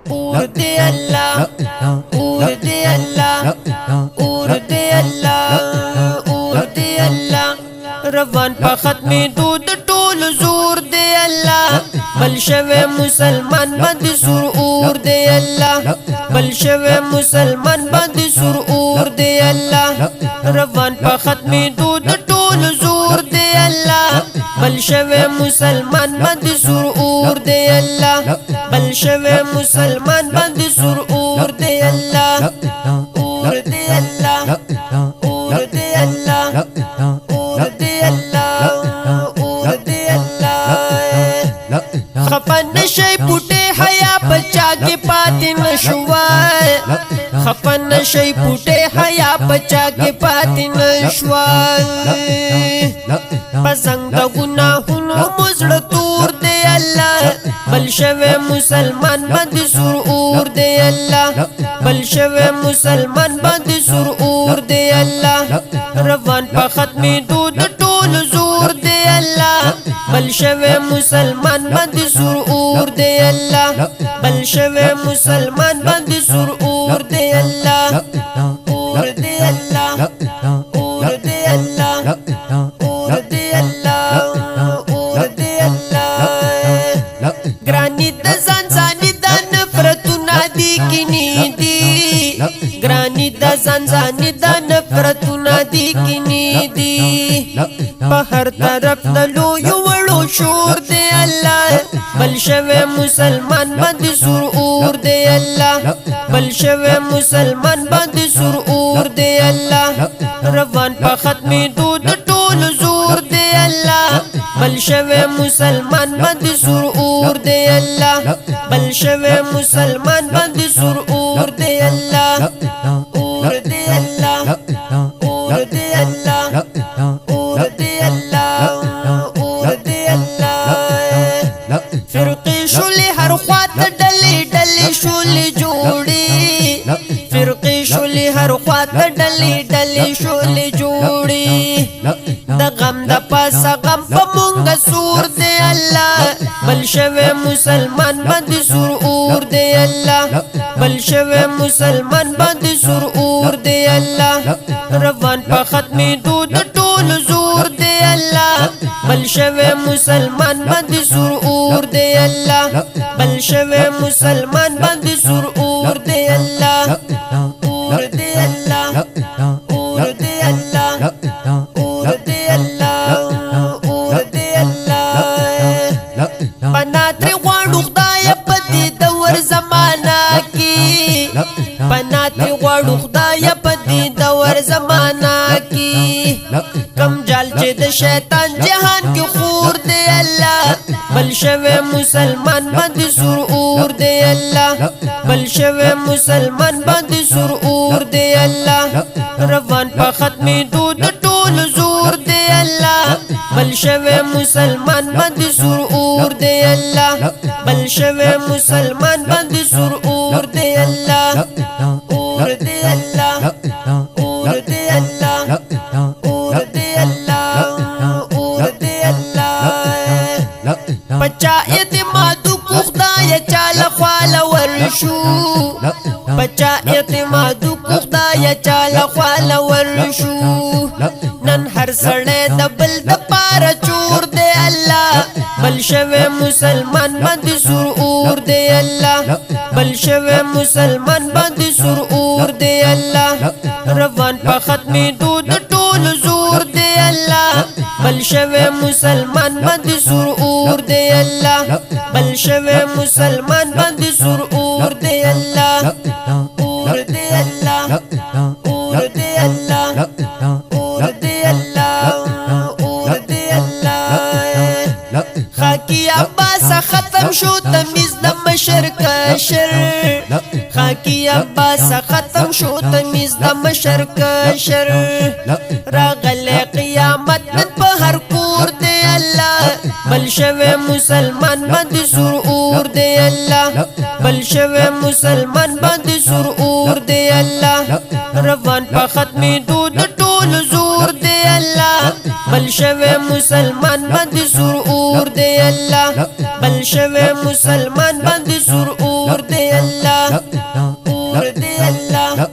اور دی اللہ اور دی اللہ اور دی اللہ اور دی اللہ روان پا ختمی دود ټول زور دی اللہ بل شوی مسلمان بند سر اور دی اللہ بل شوی مسلمان بند سر اور دی اللہ روان پا ختمی دود ټول زور دی اللہ بل شوی مسلمان بند سر اور دی اللہ بل شوی مسلمان بند سر اور دی اللہ اور دی اللہ اور دی اللہ اور دی اللہ اور دی اللہ خفن شی پوٹے حیا بچا کے پاتی نشوائے خفن شی پوٹے حیا بچا کے پاتی نشوائے پسنگ گناہونو مزڑ تور دے اللہ بل شوی مسلمان بند سر اور دے اللہ بل شوی مسلمان بند سر اور دے اللہ روان پا ختمی دود ټول زور دے اللہ بل شوی مسلمان بند سر اور دے اللہ بل شوی مسلمان بند سر اور دے اللہ اور دے اللہ اور دے اللہ اور دے اللہ اور دے اللہ گرانی دا زان زانی دا نفرتونا دی کنی دی گرانی دا زان زانی دا نفرتونا دی کنی دی پہر طرف دلو یوڑو شور دے اللہ بل شوی مسلمان بند سر اور دے اللہ بل شوی مسلمان بند سر اور دے اللہ روان پا ختمی دود ټول زور دے اللہ بل شوی مسلمان بند سر اور دے اللہ بل شوی مسلمان بند سر اور دے اللہ اور دے اللہ اور دے اللہ اور دے اللہ اور دے اللہ فرقی شولی ہر خوات ڈلی ڈلی شولی جوڑی فرقی شولی ہر خوات ڈلی ڈلی شولی جوڑی دا غم دا پاسا غم پا مونگا سور دے اللہ بل شوی مسلمان بند سر اور دے اللہ بل شوی مسلمان بند سر اور دے اللہ روان پا ختمی دود ټول زور دے اللہ بل شوی مسلمان بند سر اور دے اللہ بل شوی مسلمان بند سر اور دے اللہ اور دے اللہ اور دے اللہ اور دے اللہ اور دے اللہ پناتری غواړو خدای په دې دور زمانہ کې پناتری غواړو خدای په دې دور زمانہ کې کم جال چې د شیطان جهان کې خور دے اللہ بل شوی مسلمان بند سر اور دے اللہ بل شوی مسلمان بند سر اور دے اللہ روان پا ختمی دود ټول زور دے اللہ بل شوی مسلمان بند سر اور دے اللہ بل شوی مسلمان بند سر اور دے اللہ اور دے اللہ اور دے اللہ اور دے اللہ اور دے اللہ پچا اعتمادو کو خدای چال خوال ورشو پچا اعتمادو کو خدای چال خوال ورشو نن ہر سڑے دبل دپار چور دے اللہ بل شوی مسلمان بند سر اور دے اللہ بل شوی مسلمان بند سر اور دے اللہ روان پا ختمی دود ټول زور دے اللہ بل شوی مسلمان بند سر اور دے اللہ بل شوی مسلمان بند سر اور دے اللہ اور دے اللہ اور دے اللہ اور دے اللہ اور دے اللہ خاکی عباس ختم شو تمیز دا مشر کشر خاکی عباس ختم شو تمیز دا مشر کشر راغل قیامت نن پا ہر کور دے اللہ بل شوی مسلمان بند سر اور دے اللہ بل شوی مسلمان بند سر اور دے اللہ روان پا ختمی دود ټول زور دے اللہ بل شوه مسلمان بند سرور دے اللہ بل شوه مسلمان بند سرور دے اللہ اور دے اللہ